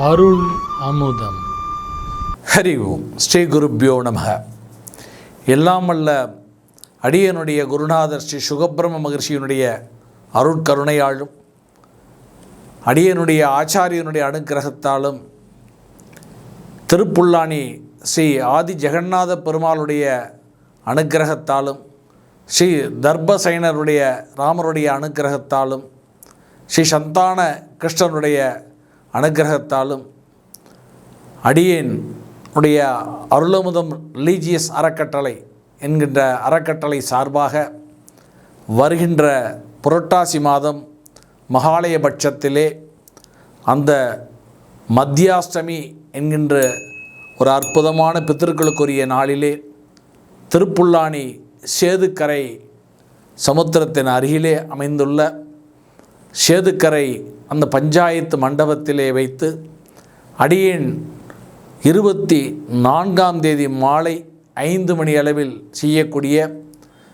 அருள் அமுதம். ஹரி ஓம். ஸ்ரீ குருப்யோ நமக. எல்லாம் வல்ல அடியனுடைய குருநாதர் ஸ்ரீ சுகபிரம்ம மகர்ஷியினுடைய அருட்கருணையாலும் அடியனுடைய ஆச்சாரியனுடைய அனுக்கிரகத்தாலும் திருப்புல்லானி ஸ்ரீ ஆதி ஜெகநாத பெருமாளுடைய அனுக்கிரகத்தாலும் ஸ்ரீ தர்பசைனருடைய ராமருடைய அனுக்கிரகத்தாலும் ஸ்ரீ சந்தான கிருஷ்ணனுடைய அனுக்கிரகத்தாலும் அடியேன் உடைய அருளமுதம் ரிலீஜியஸ் அறக்கட்டளை என்கின்ற அறக்கட்டளை சார்பாக வருகின்ற புரட்டாசி மாதம் மகாலயபட்சத்திலே அந்த மத்தியாஷ்டமி என்கின்ற ஒரு அற்புதமான பித்திருக்களுக்குரிய நாளிலே திருப்புல்லானி சேதுக்கரை சமுத்திரத்தின் அருகிலே அமைந்துள்ள சேதுக்கரை அந்த பஞ்சாயத்து மண்டபத்திலே வைத்து அடியேன் 24ஆம் தேதி மாலை 5 மணி அளவில் செய்யக்கூடிய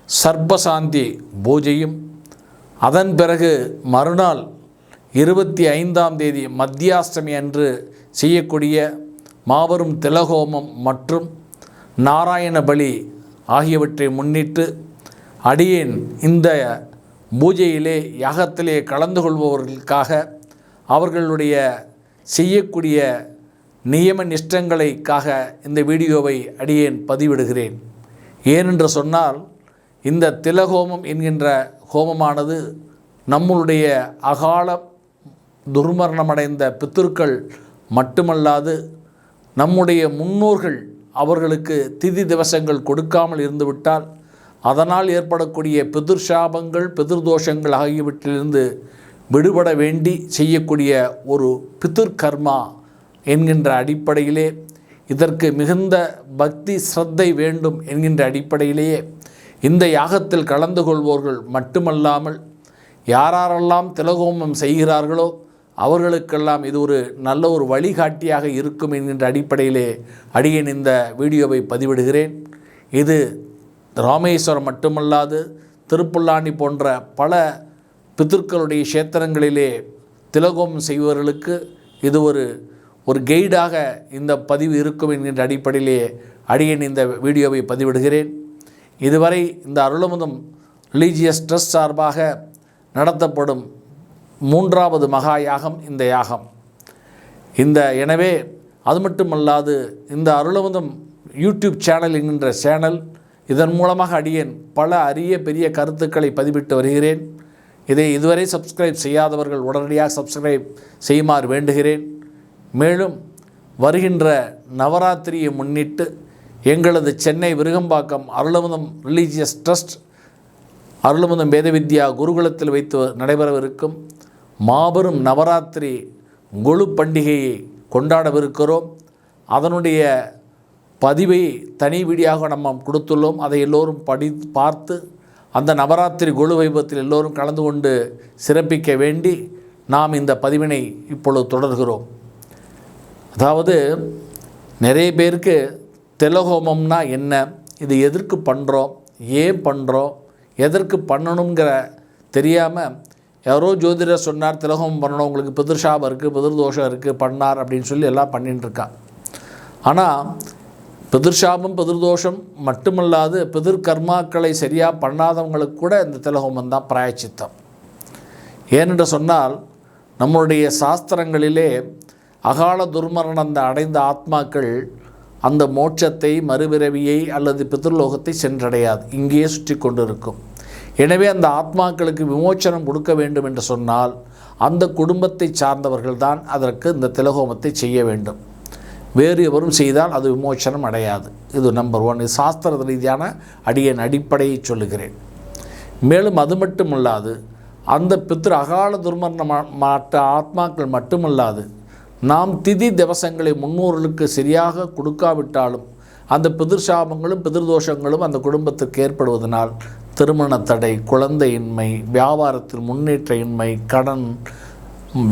சர்பசாந்தி பூஜையும், அதன் பிறகு மறுநாள் 25ஆம் தேதி மத்தியாஷ்டமி அன்று செய்யக்கூடிய மாபெரும் திலகோமம் மற்றும் நாராயண பலி ஆகியவற்றை முன்னிட்டு அடியேன் இந்த பூஜையிலே யாகத்திலே கலந்து கொள்பவர்களுக்காக அவர்களுடைய செய்யக்கூடிய நியம நிஷ்டங்களுக்காக இந்த வீடியோவை அடியேன் பதிவிடுகிறேன். ஏனென்று சொன்னால் இந்த திலஹோமம் என்கின்ற ஹோமமானது நம்முடைய அகால துர்மரணமடைந்த பித்ருக்கள் மட்டுமல்லாது நம்முடைய முன்னோர்கள் அவர்களுக்கு திதி திவசங்கள் கொடுக்காமல் இருந்துவிட்டால் அதனால் ஏற்படக்கூடிய பிதிர்சாபங்கள் பிதிர்தோஷங்கள் ஆகியவற்றிலிருந்து விடுபட வேண்டி செய்யக்கூடிய ஒரு பிதிர்கர்மா என்கின்ற அடிப்படையிலே இதற்கு மிகுந்த பக்தி ஸ்ரத்தை வேண்டும் என்கின்ற அடிப்படையிலேயே இந்த யாகத்தில் கலந்து கொள்வோர்கள் மட்டுமல்லாமல் யாரெல்லாம் திலகோமம் செய்கிறார்களோ அவர்களுக்கெல்லாம் இது ஒரு நல்ல ஒரு வழிகாட்டியாக இருக்கும் என்கின்ற அடிப்படையிலே அடியேன் இந்த வீடியோவை பதிவிடுகிறேன். இது ராமேஸ்வரம் மட்டுமல்லாது திருப்புல்லானி போன்ற பல பித்ருக்களுடைய க்ஷேத்திரங்களிலே திலகோமம் செய்பவர்களுக்கு இது ஒரு கைடாக இந்த பதிவு இருக்கும் என்கின்ற அடிப்படையிலே அடியேன் இந்த வீடியோவை பதிவிடுகிறேன். இதுவரை இந்த அருளமுதம் ரிலீஜியஸ் ட்ரஸ்ட் சார்பாக நடத்தப்படும் 3வது மகா யாகம் இந்த யாகம். எனவே அது மட்டுமல்லாது இந்த அருளமுதம் யூடியூப் சேனல் என்கின்ற சேனல், இதன் மூலமாக அடியேன் பல அரிய பெரிய கருத்துக்களை பதிவிட்டு வருகிறேன். இதை இதுவரை சப்ஸ்கிரைப் செய்யாதவர்கள் உடனடியாக சப்ஸ்கிரைப் செய்யுமாறு வேண்டுகிறேன். மேலும் வருகின்ற நவராத்திரியை முன்னிட்டு எங்களது சென்னை விருகம்பாக்கம் அருளமுதம் ரிலீஜியஸ் ட்ரஸ்ட் அருளமுதம் வேதவித்யா குருகுலத்தில் வைத்து நடைபெறவிருக்கும் மாபெரும் நவராத்திரி கொலு பண்டிகையை கொண்டாடவிருக்கிறோம். அதனுடைய பதிவை தனி வீடியோவாக நம்ம கொடுத்துள்ளோம். அதை எல்லோரும் பார்த்து அந்த நவராத்திரி கொலு வைபவத்தில் எல்லோரும் கலந்து கொண்டு சிறப்பிக்க வேண்டி நாம் இந்த பதிவினை இப்பொழுது தொடர்கிறோம். அதாவது நிறைய பேருக்கு திலஹோமம்னா என்ன, இது எதற்கு பண்ணுறோம், ஏன் பண்ணுறோம், எதற்கு பண்ணணுங்கிற தெரியாமல் யாரோ ஜோதிடர் சொன்னார் திலஹோமம் பண்ணணும், உங்களுக்கு பிதிர்சாபம் இருக்குது பிதிர்தோஷம் இருக்குது பண்ணார் அப்படின்னு சொல்லி எல்லாம் பண்ணிட்டுருக்கா. ஆனால் பிதிர்சாபம் பிதிர்தோஷம் மட்டுமல்லாது பிதிர் கர்மாக்களை சரியாக பண்ணாதவங்களுக்கு கூட இந்த திலஹோமம் தான் பிராயச்சித்தம். ஏனென்று சொன்னால் நம்முடைய சாஸ்திரங்களிலே அகால துர்மரணம் அடைந்த ஆத்மாக்கள் அந்த மோட்சத்தை மறுபிறவியை அல்லது பிதிர்லோகத்தை சென்றடையாது, இங்கேயே சுற்றி கொண்டு இருக்கும். எனவே அந்த ஆத்மாக்களுக்கு விமோச்சனம் கொடுக்க வேண்டும் என்று சொன்னால் அந்த குடும்பத்தை சார்ந்தவர்கள் தான் அதற்கு இந்த திலஹோமத்தை செய்ய வேண்டும். வேறு எவரும் செய்தால் அது விமோச்சனம் அடையாது. இது நம்பர் 1. இது சாஸ்திர ரீதியான அடியேன் அடிப்படையை சொல்லுகிறேன். மேலும் அது மட்டுமல்லாது அந்த அகால துர்மரண ஆத்மாக்கள் மட்டுமல்லாது நாம் திதி திவசங்களை முன்னோர்களுக்கு சரியாக கொடுக்காவிட்டாலும் அந்த பிதிர்சாபங்களும் பிதிர்தோஷங்களும் அந்த குடும்பத்திற்கு ஏற்படுவதனால் திருமண தடை, குழந்தையின்மை, வியாபாரத்தில் முன்னேற்ற இன்மை, கடன்,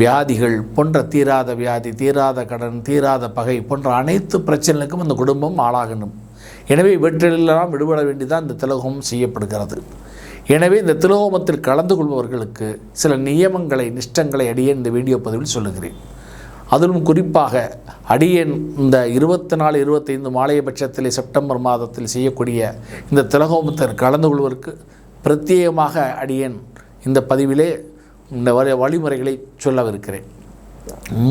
வியாதிகள் போன்ற தீராத வியாதி, தீராத கடன், தீராத பகை போன்ற அனைத்து பிரச்சனைகளுக்கும் அந்த குடும்பம் ஆளாகணும். எனவே இவற்றிலெல்லாம் விடுபட வேண்டிதான் இந்த திலஹோமம் செய்யப்படுகிறது. எனவே இந்த திலஹோமத்தில் கலந்து கொள்பவர்களுக்கு சில நியமங்களை நிஷ்டங்களை அடியே இந்த வீடியோ பதிவில் சொல்லுகிறேன். அதிலும் குறிப்பாக அடியேன் இந்த 24, 25 மாலைய பட்சத்திலே செப்டம்பர் மாதத்தில் செய்யக்கூடிய இந்த திலகோமத்தில் கலந்து கொள்வதற்கு பிரத்யேகமாக அடியேன் இந்த பதிவிலே இந்த வழிமுறைகளை சொல்லவிருக்கிறேன்.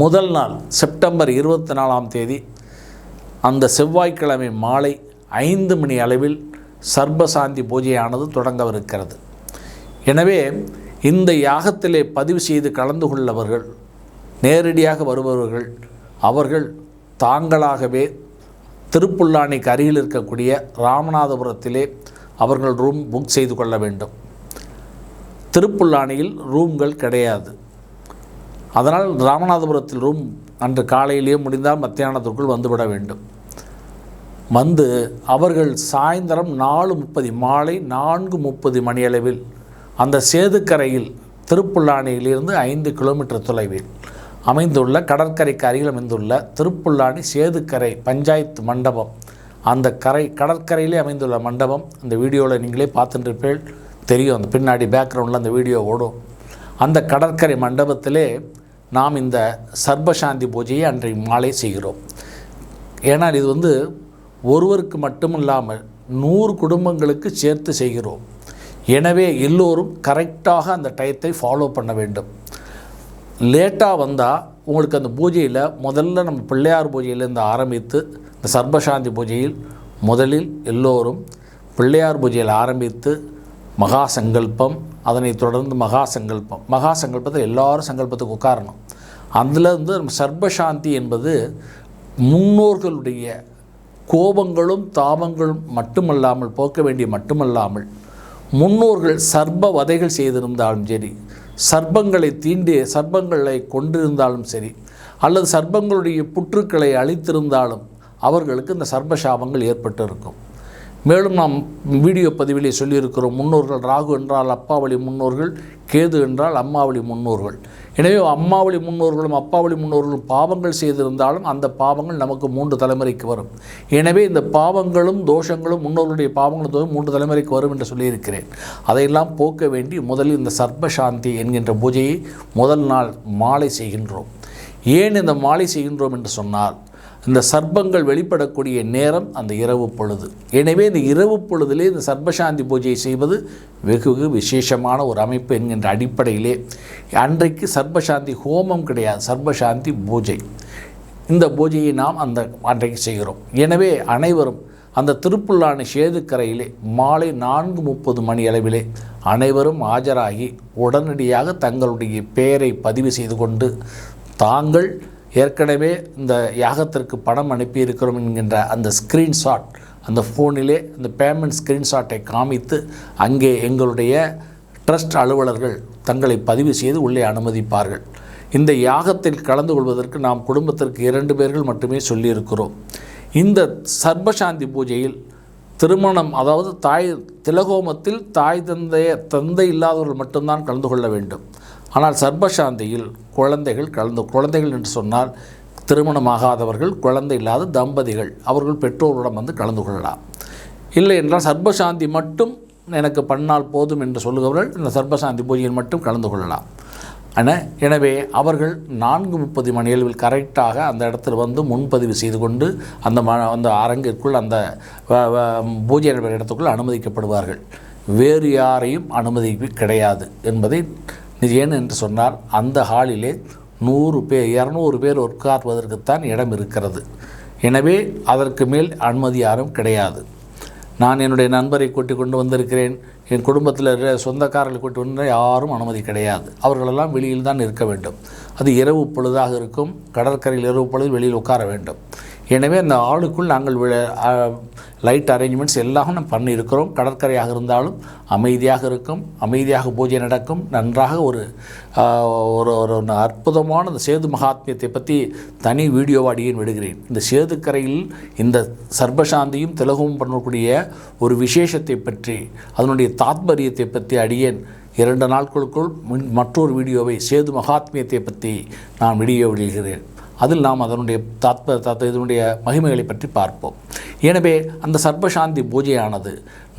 முதல் நாள் செப்டம்பர் 24ஆம் தேதி அந்த செவ்வாய்க்கிழமை மாலை 5 மணி அளவில் சர்பசாந்தி பூஜையானது தொடங்கவிருக்கிறது. எனவே இந்த யாகத்திலே பதிவு செய்து கலந்து கொள்ளவர்கள், நேரடியாக வருபவர்கள், அவர்கள் தாங்களாகவே திருப்புல்லானிக்கு அருகில் இருக்கக்கூடிய ராமநாதபுரத்திலே அவர்கள் ரூம் புக் செய்து கொள்ள வேண்டும். திருப்புல்லானியில் ரூம்கள் கிடையாது. அதனால் ராமநாதபுரத்தில் ரூம் அன்று காலையிலேயே முடிந்தால் மத்தியானத்திற்குள் வந்துவிட வேண்டும். வந்து அவர்கள் சாயந்தரம் 4:30 மாலை 4:30 மணியளவில் அந்த சேதுக்கரையில் திருப்புல்லானியிலிருந்து 5 கிலோமீட்டர் தொலைவில் அமைந்துள்ள கடற்கரைக்கு அருகில் அமைந்துள்ள திருப்புல்லானி சேதுக்கரை பஞ்சாயத்து மண்டபம், அந்த கடற்கரையிலே அமைந்துள்ள மண்டபம், அந்த வீடியோவில் நீங்களே பார்த்துட்டுருப்பீர்கள், தெரியும். அந்த பின்னாடி பேக்ரவுண்டில் அந்த வீடியோ ஓடும். அந்த கடற்கரை மண்டபத்திலே நாம் இந்த சர்பசாந்தி பூஜையை அன்றைய மாலை செய்கிறோம். ஏன்னால் இது ஒருவருக்கு மட்டுமில்லாமல் 100 குடும்பங்களுக்கு சேர்த்து செய்கிறோம். எனவே எல்லோரும் கரெக்டாக அந்த டயத்தை ஃபாலோ பண்ண வேண்டும். லேட்டாக வந்தால் உங்களுக்கு அந்த பூஜையில் முதல்ல நம்ம பிள்ளையார் பூஜையிலேருந்து ஆரம்பித்து இந்த சர்பசாந்தி பூஜையில் முதலில் எல்லோரும் பிள்ளையார் பூஜையில் ஆரம்பித்து மகா சங்கல்பம், அதனைத் தொடர்ந்து மகா சங்கல்பத்தில் எல்லாரும் சங்கல்பத்துக்கு உட்காரணும். அதில் நம்ம சர்பசாந்தி என்பது முன்னோர்களுடைய கோபங்களும் தாபங்களும் மட்டுமல்லாமல் போக்க வேண்டிய மட்டுமல்லாமல் முன்னோர்கள் சர்ப வதைகள் செய்திருந்தாலும் சரி, சர்ப்பங்களை கொண்டிருந்தாலும் சரி, அல்லது சர்ப்பங்களுடைய புற்றுக்களை அழித்திருந்தாலும் அவர்களுக்கு இந்த சர்பசாபங்கள் ஏற்பட்டு இருக்கும். மேலும் நாம் வீடியோ பதிவிலே சொல்லியிருக்கிறோம், முன்னோர்கள் ராகு என்றால் அப்பாவளி முன்னோர்கள், கேது என்றால் அம்மாவளி முன்னோர்கள். எனவே அம்மாவளி முன்னோர்களும் அப்பாவளி முன்னோர்களும் பாவங்கள் செய்திருந்தாலும் அந்த பாவங்கள் நமக்கு 3 தலைமுறைக்கு வரும். எனவே இந்த பாவங்களும் தோஷங்களும் முன்னோர்களுடைய பாவங்களும் 3 தலைமுறைக்கு வரும் என்று சொல்லியிருக்கிறேன். அதையெல்லாம் போக்க வேண்டி முதலில் இந்த சர்பசாந்தி என்கின்ற பூஜையை முதல் நாள் மாலை செய்கின்றோம். ஏன் இந்த மாலை செய்கின்றோம் என்று சொன்னால், இந்த சர்ப்பங்கள் வெளிப்படக்கூடிய நேரம் அந்த இரவு பொழுது. எனவே இந்த இரவு பொழுதிலே இந்த சர்பசாந்தி பூஜையை செய்வது வெகு விசேஷமான ஒரு அமைப்பு என்கின்ற அடிப்படையிலே அன்றைக்கு சர்பசாந்தி ஹோமம் கிடையாது, சர்பசாந்தி பூஜை. இந்த பூஜையை நாம் அன்றைக்கு செய்கிறோம். எனவே அனைவரும் அந்த திருப்புல்லானி சேதுக்கரையிலே மாலை 4:30 மணி அளவிலே அனைவரும் ஆஜராகி உடனடியாக தங்களுடைய பெயரை பதிவு செய்து கொண்டு, தாங்கள் ஏற்கனவே இந்த யாகத்திற்கு பணம் அனுப்பியிருக்கிறோம் என்கின்ற அந்த ஸ்க்ரீன்ஷாட், அந்த ஃபோனிலே அந்த பேமெண்ட் ஸ்க்ரீன்ஷாட்டை காமித்து அங்கே எங்களுடைய ட்ரஸ்ட் அலுவலர்கள் தங்களை பதிவு செய்து உள்ளே அனுமதிப்பார்கள். இந்த யாகத்தில் கலந்து கொள்வதற்கு நாம் குடும்பத்திற்கு 2 பேர்கள் மட்டுமே சொல்லியிருக்கிறோம். இந்த சர்பசாந்தி பூஜையில் திருமணம், அதாவது திலகோமத்தில் தந்தை இல்லாதவர்கள் மட்டும்தான் கலந்து கொள்ள வேண்டும். ஆனால் சர்பசாந்தியில் குழந்தைகள் என்று சொன்னால் திருமணமாகாதவர்கள், குழந்தை இல்லாத தம்பதிகள், அவர்கள் பெற்றோரிடம் கலந்து கொள்ளலாம். இல்லை என்றால் சர்பசாந்தி மட்டும் எனக்கு பண்ணால் போதும் என்று சொல்லுகிறவர்கள் இந்த சர்பசாந்தி பூஜையில் மட்டும் கலந்து கொள்ளலாம். எனவே அவர்கள் 4:30 மணியளவில் கரெக்டாக அந்த இடத்துல முன்பதிவு செய்து கொண்டு அந்த அரங்கிற்குள், அந்த பூஜை நடைபெறும் இடத்துக்குள் அனுமதிக்கப்படுவார்கள். வேறு யாரையும் அனுமதி கிடையாது என்பதை ஏன் என்று சொன்னால், அந்த ஹாலிலே 100 பேர் 200 பேர் உட்கார்வதற்குத்தான் இடம் இருக்கிறது. எனவே அதற்கு மேல் அனுமதி யாரும் கிடையாது. நான் என்னுடைய நண்பரை கூட்டி கொண்டு வந்திருக்கிறேன், என் குடும்பத்தில் சொந்தக்காரர்களை கூட்டி வந்து யாரும் அனுமதி கிடையாது. அவர்களெல்லாம் வெளியில் தான் இருக்க வேண்டும். அது இரவு பொழுதாக இருக்கும். கடற்கரையில் இரவு பொழுது வெளியில் உட்கார வேண்டும். எனவே அந்த ஆளுக்குள் நாங்கள் லைட் அரேஞ்ச்மெண்ட்ஸ் எல்லாம் நம்ம பண்ணியிருக்கிறோம். கடற்கரையாக இருந்தாலும் அமைதியாக இருக்கும், அமைதியாக பூஜை நடக்கும். நன்றாக ஒரு அற்புதமான இந்த சேது மகாத்மியத்தை பற்றி தனி வீடியோ அடியேன் விடுகிறேன். இந்த சேதுக்கரையில் இந்த சர்பசாந்தியும் திலகமும் பண்ணக்கூடிய ஒரு விசேஷத்தை பற்றி, அதனுடைய தாத்பரியத்தை பற்றி அடியேன் 2 நாட்களுக்குள் மற்றொரு வீடியோவை சேது மகாத்மியத்தை பற்றி நான் வீடியோ விடுகிறேன். அதில் நாம் அதனுடைய இதனுடைய மகிமைகளை பற்றி பார்ப்போம். எனவே அந்த சர்ப்பசாந்தி பூஜையானது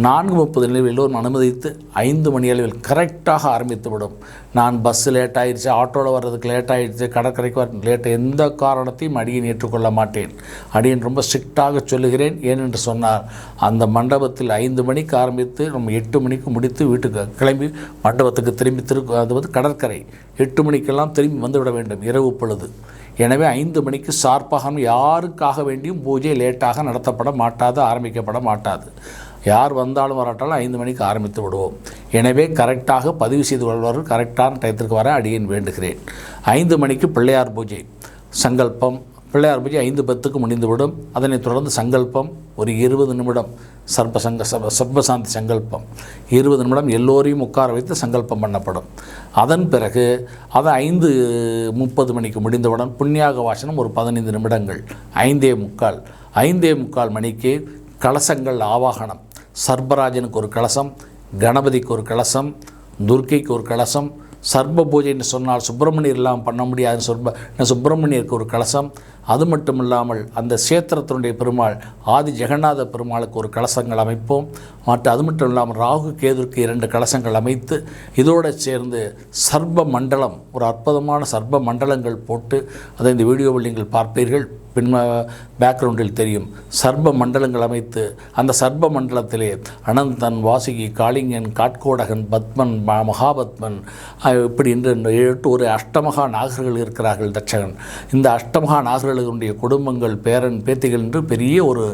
4:30 நிலையில் எல்லோரும் அனுமதித்து 5 மணி அளவில் கரெக்டாக ஆரம்பித்துவிடும். நான் பஸ்ஸு லேட் ஆகிடுச்சு, ஆட்டோவில் வர்றதுக்கு லேட் ஆகிடுச்சு, கடற்கரைக்கு வர லேட், எந்த காரணத்தையும் அடியேன் ஏற்றுக்கொள்ள மாட்டேன். அடியேன் ரொம்ப ஸ்ட்ரிக்டாக சொல்லுகிறேன். ஏனென்று சொன்னால் அந்த மண்டபத்தில் 5 மணிக்கு ஆரம்பித்து நம்ம 8 மணிக்கு முடித்து வீட்டுக்கு கிளம்பி மண்டபத்துக்கு திரும்பி அது கடற்கரை 8 மணிக்கெல்லாம் திரும்பி வந்துவிட வேண்டும் இரவு பொழுது. எனவே 5 மணிக்கு ஷார்ப்பாக யாருக்காக வேண்டியும் பூஜை லேட்டாக நடத்தப்பட மாட்டாது, ஆரம்பிக்கப்பட மாட்டாது. யார் வந்தாலும் வராட்டாலும் 5 மணிக்கு ஆரம்பித்து விடுவோம். எனவே கரெக்டாக பதிவு செய்து கொள்வார்கள் கரெக்டான டயத்திற்கு வர அடியேன் வேண்டுகிறேன். 5 மணிக்கு பிள்ளையார் பூஜை சங்கல்பம். பிள்ளையார் பூஜை 5:10க்கு முடிந்துவிடும். அதனைத் தொடர்ந்து சங்கல்பம் ஒரு 20 நிமிடம், சர்ப்பசாந்தி சங்கல்பம் 20 நிமிடம் எல்லோரையும் உட்கார வைத்து சங்கல்பம் பண்ணப்படும். அதன் பிறகு அது 5:30 மணிக்கு முடிந்தவுடன் புண்ணியாக வாசனம் ஒரு 15 நிமிடங்கள், 5:45 மணிக்கு கலசங்கள் ஆவாகனம். சர்ப்பராஜனுக்கு ஒரு கலசம், கணபதிக்கு ஒரு கலசம், துர்க்கைக்கு ஒரு கலசம். சர்ப்ப பூஜைன்னு சொன்னால் சுப்பிரமணியர் எல்லாம் பண்ண முடியாது, சுப்பிரமணியருக்கு ஒரு கலசம். அது மட்டும் இல்லாமல் அந்த சேத்திரத்தினுடைய பெருமாள் ஆதி ஜெகநாத பெருமாளுக்கு ஒரு கலசங்கள் அமைப்போம். அது மட்டும் இல்லாமல் ராகு கேதுக்கு 2 கலசங்கள் அமைத்து இதோடு சேர்ந்து சர்ப்ப மண்டலம், ஒரு அற்புதமான சர்ப்ப மண்டலங்கள் போட்டு அதை இந்த வீடியோவில் நீங்கள் பார்ப்பீர்கள். பேக்ரவுண்டில் தெரியும். சர்ப்ப மண்டலங்கள் அமைத்து அந்த சர்ப்ப மண்டலத்திலே அனந்தன், வாசுகி, காளிங்கன், காட்கோடகன், பத்மன், மகாபத்மன் இப்படி என்று ஒரு அஷ்டமகா நாகர்கள் இருக்கிறார்கள். தட்சகன். இந்த அஷ்டமகா நாகர்களுடைய குடும்பங்கள், பேரன் பேத்திகள் என்று பெரிய ஒரு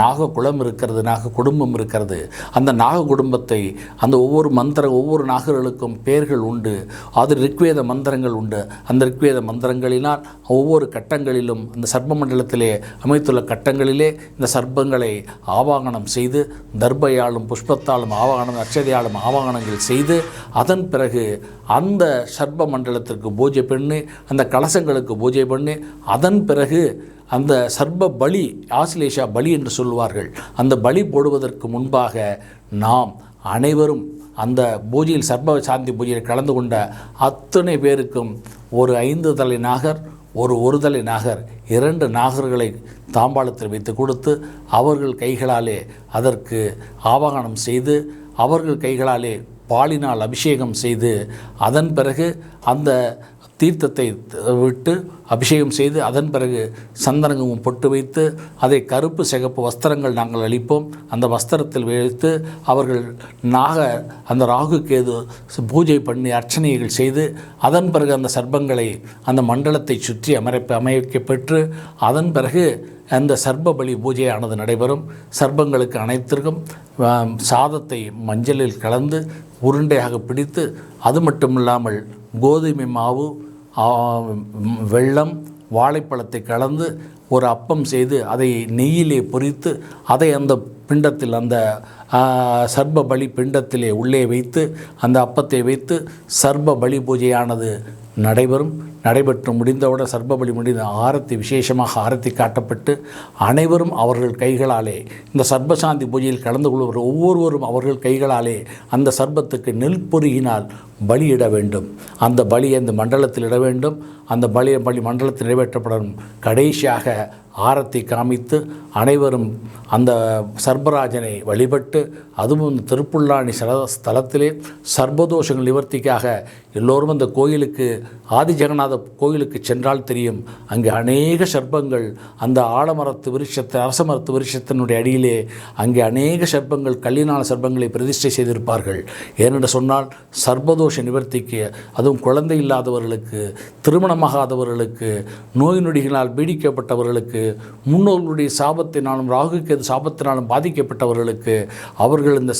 நாக குலம் இருக்கிறது, நாக குடும்பம் இருக்கிறது. அந்த நாக குடும்பத்தை அந்த ஒவ்வொரு நாகர்களுக்கும் பெயர்கள் உண்டு. அது ரிக்வேத மந்திரங்கள் உண்டு. அந்த ரிக்வேத மந்திரங்களினால் ஒவ்வொரு கட்டங்களிலும் அந்த சர்ப்ப மண்டலத்திலே அமைத்துள்ள கட்டங்களிலே இந்த சர்ப்பங்களை ஆவாகனம் செய்து தர்பையாலும் புஷ்பத்தாலும் ஆவாகனம், அட்சதையாலும் ஆவாகனங்கள் செய்து அதன் பிறகு அந்த சர்ப்ப மண்டலத்திற்கு பூஜை பண்ணி அந்த கலசங்களுக்கு பூஜை பண்ணி அதன் பிறகு அந்த சர்ப்ப பலி, ஆசிலேஷா பலி என்று சொல்வார்கள். அந்த பலி போடுவதற்கு முன்பாக நாம் அனைவரும் அந்த பூஜையில் சர்ப்ப சாந்தி பூஜையில் கலந்து கொண்ட அத்தனை பேருக்கும் ஒரு 5 தலை நாகர், ஒரு தலை நாகர், 2 நாகர்களை தாம்பாளத்தில் வைத்து கொடுத்து அவர்கள் கைகளாலே அதற்கு ஆவாகனம் செய்து அவர்கள் கைகளாலே பாலினால் அபிஷேகம் செய்து அதன் பிறகு அந்த தீர்த்தத்தை விட்டு அபிஷேகம் செய்து அதன் பிறகு சந்தனமும் பொட்டு வைத்து அதை கருப்பு சிகப்பு வஸ்திரங்கள் நாங்கள் அளிப்போம். அந்த வஸ்திரத்தில் வைத்து அவர்கள் அந்த ராகு கேது பூஜை பண்ணி அர்ச்சனைகள் செய்து அதன் பிறகு அந்த சர்ப்பங்களை அந்த மண்டலத்தை சுற்றி அமைக்கப்பெற்று அதன் பிறகு அந்த சர்ப்ப பலி பூஜையானது நடைபெறும். சர்ப்பங்களுக்கு அனைத்திற்கும் சாதத்தை மஞ்சளில் கலந்து உருண்டையாக பிடித்து அது மட்டுமில்லாமல் கோதுமை மாவு, வெல்லம், வாழைப்பழத்தை கலந்து ஒரு அப்பம் செய்து அதை நெய்யிலே பொரித்து அதை அந்த பிண்டத்தில் அந்த சர்ப்ப பலி பிண்டத்திலே உள்ளே வைத்து அந்த அப்பத்தை வைத்து சர்ப்ப பலி பூஜையானது நடைபெற்று முடிந்தவுடன் சர்ப்பபலி முடிந்த ஆரத்தி விசேஷமாக ஆரத்தி காட்டப்பட்டு அனைவரும் அவர்கள் கைகளாலே இந்த சர்ப்பசாந்தி பூஜையில் கலந்து கொள்வர் ஒவ்வொருவரும் அவர்கள் கைகளாலே அந்த சர்ப்பத்துக்கு நெல் பொறியினால் பலியிட வேண்டும். அந்த பலியை அந்த மண்டலத்தில் இட வேண்டும். அந்த பலி மண்டலத்தில் நிறைவேற்றப்படும். கடைசியாக ஆரத்தி காமித்து அனைவரும் அந்த சர்ப்பராஜனை வழிபட்டு அதுவும் திருப்புல்லாணி ஸ்தலத்திலே சர்ப்பதோஷங்கள் நிவர்த்திக்காக எல்லோரும் அந்த கோயிலுக்கு ஆதி ஜெகநாத கோயிலுக்கு சென்றால் தெரியும். அங்கே அநேக சர்ப்பங்கள் அந்த ஆலமரத்து அரச மரத்து விருட்சத்தினுடைய அடியிலே அங்கே அநேக சர்ப்பங்கள் கல்லினால் சர்ப்பங்களை பிரதிஷ்டை செய்திருப்பார்கள். ஏனென்று சொன்னால் சர்ப்பதோஷ நிவர்த்திக்கு, அதுவும் குழந்தை இல்லாதவர்களுக்கு, திருமணமாகாதவர்களுக்கு, நோய் நொடிகளால் பீடிக்கப்பட்டவர்களுக்கு, முன்னோர்களுடைய சாபத்தினாலும் ராகுகேது சாபத்தினாலும் பாதிக்கப்பட்டவர்களுக்கு அவர்கள் இந்த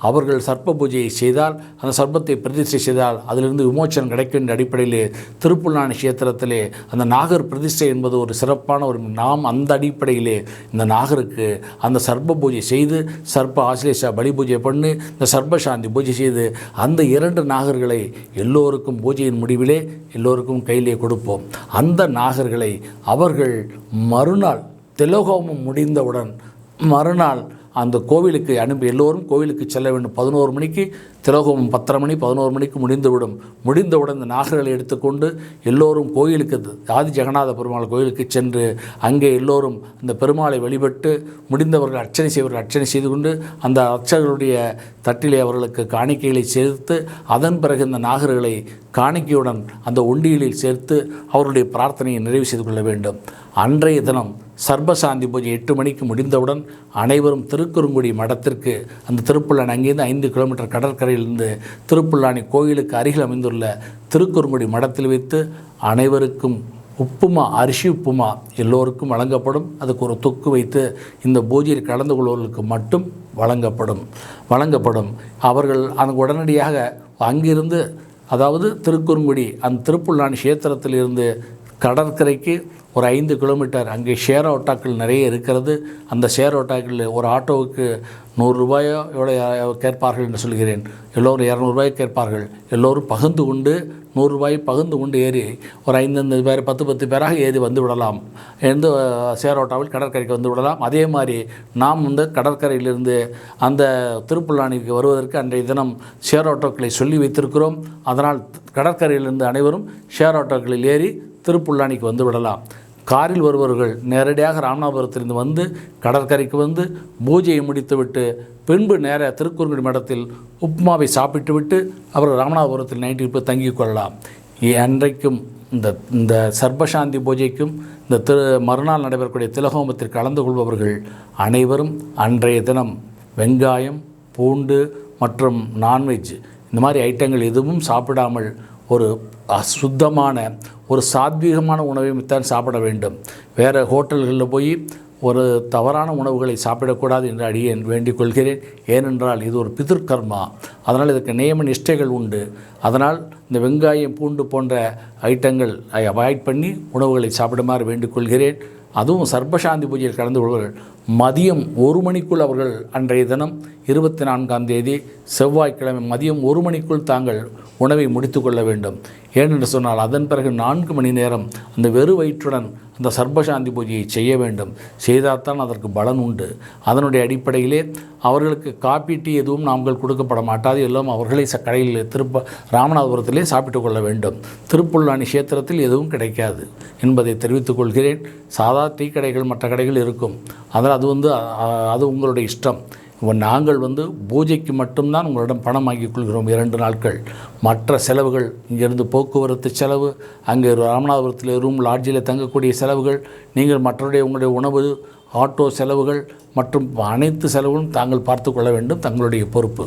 அவர்கள் சர்ப்ப பூஜையை செய்தால் அந்த சர்ப்பத்தை பிரதிஷ்டை செய்தால் அதிலிருந்து விமோச்சனம் கிடைக்கும் என்ற அடிப்படையிலே திருப்புல்லாணி கஷேத்திரத்திலே அந்த நாகர் பிரதிஷ்டை என்பது ஒரு சிறப்பான நாம் அந்த அடிப்படையிலே இந்த நாகருக்கு அந்த சர்ப்ப பூஜை செய்து சர்ப்ப ஆசிலேஷா பலி பூஜை பண்ணி இந்த சர்ப்பசாந்தி பூஜை செய்து அந்த 2 நாகர்களை எல்லோருக்கும் பூஜையின் முடிவிலே எல்லோருக்கும் கையிலே கொடுப்போம். அந்த நாகர்களை அவர்கள் மறுநாள் திலோகோமம் முடிந்தவுடன் மறுநாள் அந்த கோவிலுக்கு அனுப்பி எல்லோரும் கோவிலுக்கு செல்ல வேண்டும். 11 மணிக்கு திலோகோமம் 10:30 மணி 11 மணிக்கு முடிந்துவிடும். முடிந்தவுடன் இந்த நாகர்களை எடுத்துக்கொண்டு எல்லோரும் கோயிலுக்கு ஆதி ஜெகநாத பெருமாள் கோயிலுக்கு சென்று அங்கே எல்லோரும் அந்த பெருமாளை வழிபட்டு முடிந்தவர்கள் அர்ச்சனை செய்வர்கள் அர்ச்சனை செய்து கொண்டு அந்த அர்ச்சகர்களுடைய தட்டிலே அவர்களுக்கு காணிக்கைகளை சேர்த்து அதன் பிறகு இந்த நாகர்களை காணிக்கையுடன் அந்த ஒண்டியலில் சேர்த்து அவருடைய பிரார்த்தனையை நிறைவு செய்து கொள்ள வேண்டும். அன்றைய தினம் சர்பசாந்தி பூஜை 8 மணிக்கு முடிந்தவுடன் அனைவரும் திருக்குறுங்குடி மடத்திற்கு, அந்த திருப்புல்லானி அங்கேருந்து 5 கிலோமீட்டர் கடற்கரையிலிருந்து திருப்புல்லானி கோயிலுக்கு அருகில் அமைந்துள்ள திருக்குறுங்குடி மடத்தில் வைத்து அனைவருக்கும் உப்புமா, அரிசி உப்புமா எல்லோருக்கும் வழங்கப்படும். அதுக்கு ஒரு தொக்கு வைத்து இந்த பூஜையில் கலந்து கொள்வர்களுக்கு மட்டும் வழங்கப்படும். அவர்கள் அந்த உடனடியாக அங்கிருந்து, அதாவது திருக்குறுங்குடி அந்த திருப்புல்லானி க்ஷேத்திரத்திலிருந்து கடற்கரைக்கு ஒரு 5 கிலோமீட்டர் அங்கே ஷேர் ஆட்டோக்கள் நிறைய இருக்கிறது. அந்த ஷேர் ஆட்டோக்களில் ஒரு ஆட்டோவுக்கு 100 ரூபாயோ எவ்வளோ கேட்பார்கள் என்று சொல்கிறேன். எல்லோரும் 200 ரூபாய் கேட்பார்கள். எல்லோரும் பகிர்ந்து கொண்டு 100 ரூபாய் பகிர்ந்து கொண்டு ஏறி ஒரு 5 பேர் 10 பேராக ஏறி வந்து விடலாம். எந்த ஷேர் ஆட்டோவில் கடற்கரைக்கு வந்து விடலாம். அதே மாதிரி நாம் வந்து கடற்கரையிலிருந்து அந்த திருப்புல்லானிக்கு வருவதற்கு அன்றைய தினம் ஷேர் ஆட்டோக்களை சொல்லி வைத்திருக்கிறோம். அதனால் கடற்கரையிலிருந்து அனைவரும் ஷேர் ஆட்டோக்களில் ஏறி திருப்புல்லானிக்கு வந்து விடலாம். காரில் வருபவர்கள் நேரடியாக ராமநாதபுரத்திலிருந்து வந்து கடற்கரைக்கு வந்து பூஜையை முடித்துவிட்டு பின்பு நேர திருக்குறுங்குடி மடத்தில் உப்புமாவை சாப்பிட்டுவிட்டு அவர்கள் ராமநாதபுரத்தில் நைட்டு போய் தங்கிக் கொள்ளலாம். அன்றைக்கும் இந்த சர்பசாந்தி பூஜைக்கும் இந்த மறுநாள் நடைபெறக்கூடிய திலகோமத்தில் கலந்து கொள்பவர்கள் அனைவரும் அன்றைய தினம் வெங்காயம், பூண்டு மற்றும் நான்வெஜ் இந்த மாதிரி ஐட்டங்கள் எதுவும் சாப்பிடாமல் ஒரு சுத்தமான ஒரு சாத்வீகமான உணவைத்தான் சாப்பிட வேண்டும். வேறு ஹோட்டல்களில் போய் ஒரு தவறான உணவுகளை சாப்பிடக்கூடாது என்று அடியேன் வேண்டிக் கொள்கிறேன். ஏனென்றால் இது ஒரு பிதிர்கர்மா. அதனால் இதற்கு நியம நிஷ்டைகள் உண்டு. அதனால் இந்த வெங்காயம், பூண்டு போன்ற ஐட்டங்கள் அவாய்ட் பண்ணி உணவுகளை சாப்பிடுமாறு வேண்டிக் கொள்கிறேன். அதுவும் சர்பசாந்தி பூஜையில் கலந்து கொள்வார்கள். மதியம் 1 மணிக்குள் அவர்கள் அன்றைய தினம் 24ஆம் தேதி செவ்வாய்க்கிழமை மதியம் 1 மணிக்குள் தாங்கள் உணவை முடித்து கொள்ள வேண்டும். ஏனென்று சொன்னால் அதன் பிறகு 4 மணி நேரம் அந்த வெறு வயிற்றுடன் அந்த சர்பசாந்தி பூஜையை செய்ய வேண்டும். செய்தால்தான் அதற்கு பலன் உண்டு. அதனுடைய அடிப்படையிலே அவர்களுக்கு காப்பி, டீ எதுவும் நாங்கள் கொடுக்கப்பட மாட்டாது. எல்லாம் அவர்களே கடையில் ராமநாதபுரத்திலே சாப்பிட்டு கொள்ள வேண்டும். திருப்புல்லானி க்ஷேத்திரத்தில் எதுவும் கிடைக்காது என்பதை தெரிவித்துக் கொள்கிறேன். சாதா டீ கடைகள் மற்ற கடைகள் இருக்கும். அதனால் அது உங்களுடைய இஷ்டம். நாங்கள் பூஜைக்கு மட்டும்தான் உங்களிடம் பணம் வாங்கிக் கொள்கிறோம் 2 நாட்கள். மற்ற செலவுகள் இங்கிருந்து போக்குவரத்து செலவு, அங்கே ராமநாதபுரத்தில் ரூம் லாட்ஜில் தங்கக்கூடிய செலவுகள், நீங்கள் உங்களுடைய உணவு, ஆட்டோ செலவுகள் மற்றும் அனைத்து செலவுகளும் தாங்கள் பார்த்து கொள்ள வேண்டும், தங்களுடைய பொறுப்பு.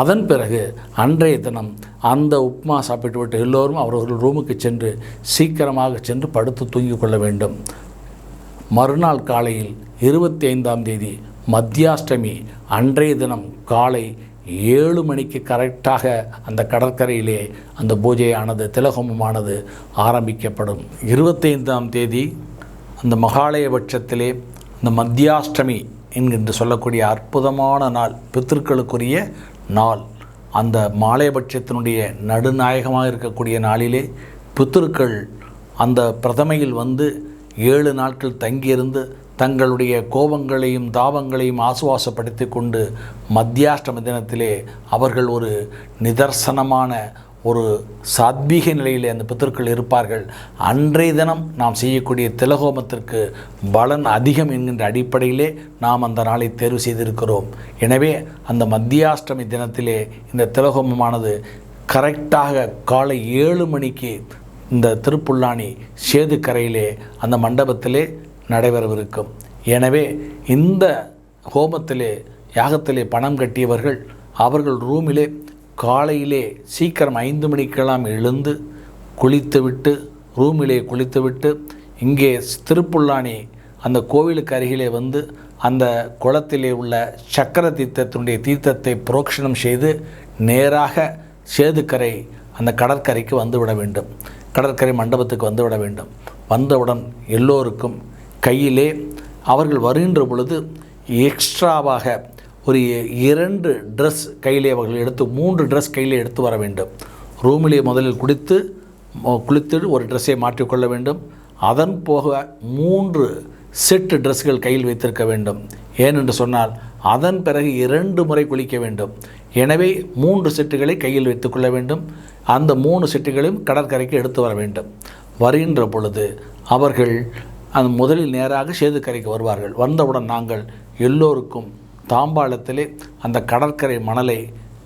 அதன் பிறகு அன்றைய தினம் அந்த உப்புமா சாப்பிட்டுவிட்டு எல்லோரும் அவர்கள் ரூமுக்கு சென்று சீக்கிரமாக சென்று படுத்து தூங்கிக் கொள்ள வேண்டும். மறுநாள் காலையில் 25ஆம் தேதி மத்தியாஷ்டமி அன்றைய தினம் காலை 7 மணிக்கு கரெக்டாக அந்த கடற்கரையிலே அந்த பூஜையானது, திலகோமமானது ஆரம்பிக்கப்படும். 25ஆம் தேதி அந்த மகாலயபட்சத்திலே அந்த மத்தியாஷ்டமி என்கின்ற சொல்லக்கூடிய அற்புதமான நாள், பித்திருக்களுக்குரிய நாள். அந்த மாலையபட்சத்தினுடைய நடுநாயகமாக இருக்கக்கூடிய நாளிலே பித்திருக்கள் அந்த பிரதமையில் 7 நாட்கள் தங்கியிருந்து தங்களுடைய கோபங்களையும் தாபங்களையும் ஆசுவாசப்படுத்தி கொண்டு மத்தியாஷ்டம தினத்திலே அவர்கள் ஒரு நிதர்சனமான ஒரு சாத்வீக நிலையிலே அந்த பித்திருக்கள் இருப்பார்கள். அன்றைய தினம் நாம் செய்யக்கூடிய திலகோமத்திற்கு பலன் அதிகம் என்கின்ற அடிப்படையிலே நாம் அந்த நாளை தேர்வு செய்திருக்கிறோம். எனவே அந்த மத்தியாஷ்டமி தினத்திலே இந்த திலகோமமானது கரெக்டாக காலை 7 மணிக்கு இந்த திருப்புல்லானி சேதுக்கரையிலே அந்த மண்டபத்திலே நடைபெறவிருக்கும். எனவே இந்த ஹோமத்திலே யாகத்திலே பணம் கட்டியவர்கள் அவர்கள் ரூமிலே காலையிலே சீக்கிரம் 5 மணிக்கெல்லாம் எழுந்து குளித்துவிட்டு குளித்துவிட்டு இங்கே திருப்புல்லானி அந்த கோவிலுக்கு அருகிலே அந்த குளத்திலே உள்ள சக்கர தீர்த்தத்தினுடைய தீர்த்தத்தை புரோக்ஷணம் செய்து நேராக சேதுக்கரை அந்த கடற்கரைக்கு வந்துவிட வேண்டும். கடற்கரை மண்டபத்துக்கு வந்துவிட வேண்டும். வந்தவுடன் எல்லோருக்கும் கையிலே அவர்கள் வருகின்ற பொழுது எக்ஸ்ட்ராவாக ஒரு 2 ட்ரெஸ் கையிலே அவர்கள் எடுத்து 3 ட்ரெஸ் கையிலே எடுத்து வர வேண்டும். ரூமிலே முதலில் குளித்து ஒரு ட்ரெஸ்ஸை மாற்றிக்கொள்ள வேண்டும். அதன் போக 3 செட்டு ட்ரெஸ்கள் கையில் வைத்திருக்க வேண்டும். ஏனென்று சொன்னால் அதன் பிறகு 2 முறை குளிக்க வேண்டும். எனவே 3 செட்டுகளை கையில் வைத்துக்கொள்ள வேண்டும். அந்த 3 செட்டுகளையும் கடற்கரைக்கு எடுத்து வர வேண்டும். வருகின்ற பொழுது அவர்கள் அந்த முதலில் நேராக சேதுக்கரைக்கு வருவார்கள். வந்தவுடன் நாங்கள் எல்லோருக்கும் தாம்பாளத்திலே அந்த கடற்கரை மணலை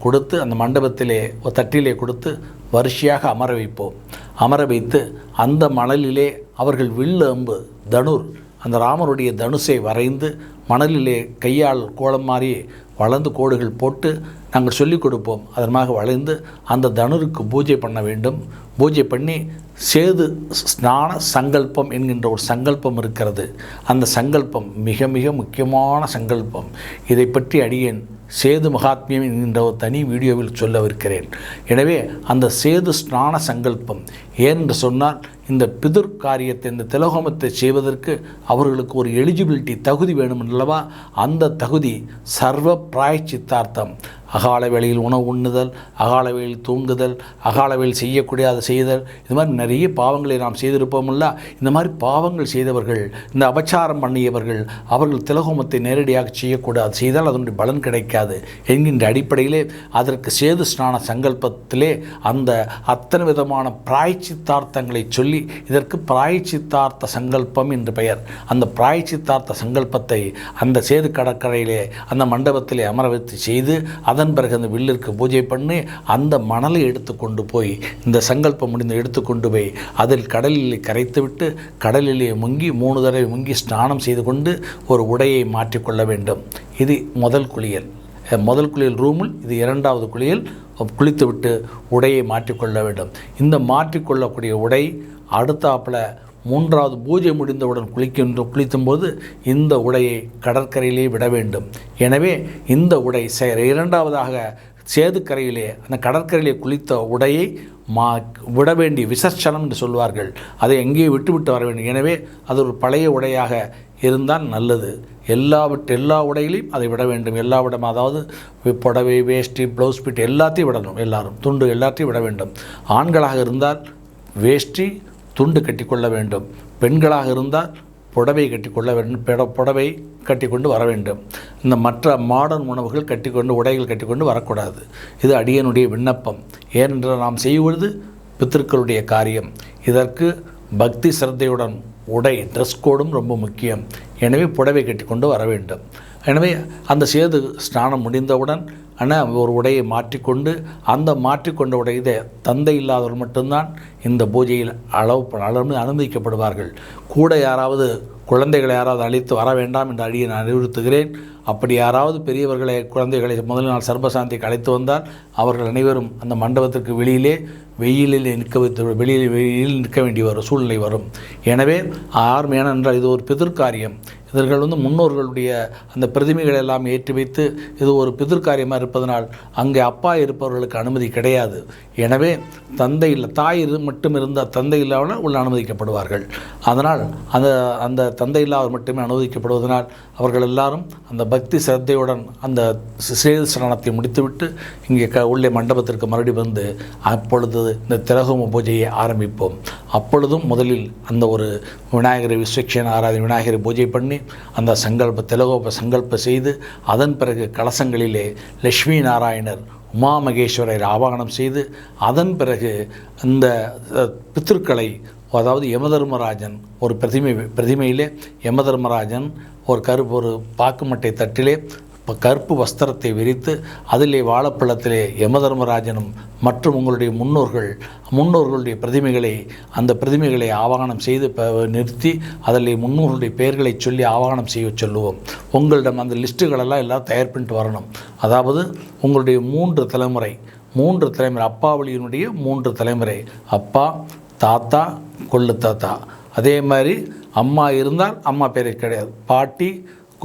கொடுத்து அந்த மண்டபத்திலே ஒரு தட்டிலே கொடுத்து வரிசையாக அமர வைப்போம். அமர வைத்து அந்த மணலிலே அவர்கள் வில்லு அம்பு தனுர் அந்த ராமருடைய தனுசை வரைந்து மணலிலே கையால் கோலம் மாறி வளர்ந்து கோடுகள் போட்டு நாங்கள் சொல்லிக் கொடுப்போம். அதற்காக வளைந்து அந்த தனுருக்கு பூஜை பண்ண வேண்டும். பூஜை பண்ணி சேது ஸ்நான சங்கல்பம் என்கின்ற ஒரு சங்கல்பம் இருக்கிறது. அந்த சங்கல்பம் மிக மிக முக்கியமான சங்கல்பம். இதை பற்றி அடியேன் சேது மகாத்மியம் என்கின்ற ஒரு தனி வீடியோவில் சொல்லவிருக்கிறேன். எனவே அந்த சேது ஸ்நான சங்கல்பம் ஏனென்று சொன்னால் இந்த பிதுர் காரியத்தை இந்த திலோகமத்தை செய்வதற்கு அவர்களுக்கு ஒரு எலிஜிபிலிட்டி தகுதி வேணும் அல்லவா? அந்த தகுதி சர்வ பிராயச்சித்தார்த்தம். அகால வேளையில் உணவு உண்ணுதல், அகால வேளையில் தூங்குதல், அகால வேளையில் செய்யக்கூடிய அதை செய்தல், இது மாதிரி நிறைய பாவங்களை நாம் செய்திருப்போம்ல. இந்த மாதிரி பாவங்கள் செய்தவர்கள், இந்த அபச்சாரம் பண்ணியவர்கள், அவர்கள் திலோகமத்தை நேரடியாக செய்யக்கூடாது. செய்தால் அதனுடைய பலன் கிடைக்காது என்கின்ற அடிப்படையிலே அதற்கு சேது ஸ்நான சங்கல்பத்திலே அந்த அத்தனை விதமான பிராயச்சித்தார்த்தங்களை சொல்லி இதற்கு பிராயச்சித்தார்த்த சங்கல்பம் என்று பெயர். அந்த பிராயச்சித்தார்த்த சங்கல்பத்தை அந்த சேது கடற்கரையிலே அந்த மண்டபத்திலே அமர வைத்து செய்து அதன் பிறகு அந்த வில்லிற்கு பூஜை பண்ணி அந்த மணலை எடுத்து கொண்டு போய் இந்த சங்கல்பம் முடிந்து எடுத்து கொண்டு போய் அதில் கடலில் கரைத்துவிட்டு கடலிலே முங்கி 3 தடவை முங்கி ஸ்நானம் செய்து கொண்டு ஒரு உடையை மாற்றிக்கொள்ள வேண்டும். இது முதல் குளியல். முதல் குளியல் ரூமில் இது 2வது குளியல். குளித்துவிட்டு உடையை மாற்றிக்கொள்ள வேண்டும். இந்த மாற்றிக்கொள்ளக்கூடிய உடை அடுத்தாப்பில் 3வது பூஜை முடிந்தவுடன் குளிக்கும்போது இந்த உடையை கடற்கரையிலே விட வேண்டும். எனவே இந்த உடை 2வதாக சேதுக்கரையிலே அந்த கடற்கரையிலே குளித்த உடையை விட வேண்டிய விசர்சனம் என்று சொல்வார்கள். அதை எங்கேயே விட்டு வர வேண்டும். எனவே அது ஒரு பழைய உடையாக இருந்தால் நல்லது. எல்லா உடைகளையும் அதை விட வேண்டும். எல்லா விடம், அதாவது புடவை, வேஷ்டி, ப்ளவுஸ் பிட் எல்லாத்தையும் விடணும். எல்லாரும் துண்டு எல்லாத்தையும் விட வேண்டும். ஆண்களாக இருந்தால் வேஷ்டி துண்டு கட்டிக்கொள்ள வேண்டும். பெண்களாக இருந்தால் புடவை கட்டிக்கொள்ள வேண்டும். புடவை கட்டிக்கொண்டு வர வேண்டும். இந்த மற்ற மாடர்ன் உணவுகள் கட்டிக்கொண்டு உடைகள் கட்டிக்கொண்டு வரக்கூடாது. இது அடியனுடைய விண்ணப்பம். ஏனென்றால் நாம் செய்வது பித்திருக்களுடைய காரியம். இதற்கு பக்தி சிரத்தையுடன் உடை ட்ரெஸ் கோடும் ரொம்ப முக்கியம். எனவே புடவை கட்டிக்கொண்டு வர வேண்டும். எனவே அந்த சேது ஸ்நானம் முடிந்தவுடன் ஒரு உடையை மாற்றிக்கொண்டு அந்த மாற்றிக்கொண்ட உடையை தந்தை இல்லாதவர் மட்டும்தான் இந்த பூஜையில் அனுமதிக்கப்படுவார்கள். கூட யாராவது குழந்தைகளை யாராவது அழைத்து வர வேண்டாம் என்று நான் அறிவுறுத்துகிறேன். அப்படி யாராவது பெரியவர்களை குழந்தைகளை முதல் நாள் சர்பசாந்திக்கு அழைத்து வந்தால் அவர்கள் அனைவரும் அந்த மண்டபத்திற்கு வெயிலில் நிற்க வேண்டிய ஒரு சூழ்நிலை வரும். எனவே ஏனென்றால் இது ஒரு பிதிர்காரியம். இவர்கள் முன்னோர்களுடைய அந்த பிரதிமைகளை எல்லாம் ஏற்றி வைத்து இது ஒரு பிதிர்காரியமாக இருப்பதனால் அங்கே அப்பா இருப்பவர்களுக்கு அனுமதி கிடையாது. எனவே தந்தை இல்லை, தாய் மட்டும் இருந்தால் தந்தை இல்லாமல் உள்ள அனுமதிக்கப்படுவார்கள். அதனால் அந்த தந்தை இல்லாமல் மட்டுமே அனுமதிக்கப்படுவதனால் அவர்கள் எல்லாரும் அந்த பக்தி சிரத்தையுடன் அந்த சேது ஸ்நானத்தை முடித்துவிட்டு இங்கே உள்ளே மண்டபத்திற்கு மறுபடி வந்து அப்பொழுது இந்த திலோகம பூஜையை ஆரம்பிப்போம். அப்பொழுதும் முதலில் அந்த ஒரு விநாயகரை விஸ்வக்ஷேன ஆராதனை விநாயகரை பூஜை பண்ணி அந்த திலோகோப சங்கல்ப செய்து அதன் பிறகு கலசங்களிலே லட்சுமி நாராயணர் உமா மகேஸ்வரரை ஆவாகனம் செய்து அதன் பிறகு இந்த பித்திருக்களை, அதாவது யமதர்மராஜன் ஒரு பிரதிமையிலே யமதர்மராஜன் ஒரு பாக்குமட்டை தட்டிலே கருப்பு வஸ்திரத்தை விரித்து அதிலே வாழைப்பழத்திலே யமதர்மராஜனும் மற்றும் உங்களுடைய முன்னோர்களுடைய அந்த பிரதிமைகளை ஆவாகனம் செய்து நிறுத்தி அதில் முன்னோர்களுடைய பெயர்களை சொல்லி ஆவாகனம் செய்ய சொல்லுவோம். உங்களிடம் அந்த லிஸ்ட்டுகளெல்லாம் எல்லாம் தயார் பண்ணிட்டு வரணும். அதாவது உங்களுடைய 3 தலைமுறை அப்பாவளியினுடைய 3 தலைமுறை, அப்பா, தாத்தா, கொள்ளு தாத்தா. அதே மாதிரி அம்மா இருந்தால் அம்மா பேரை கிடையாது, பாட்டி,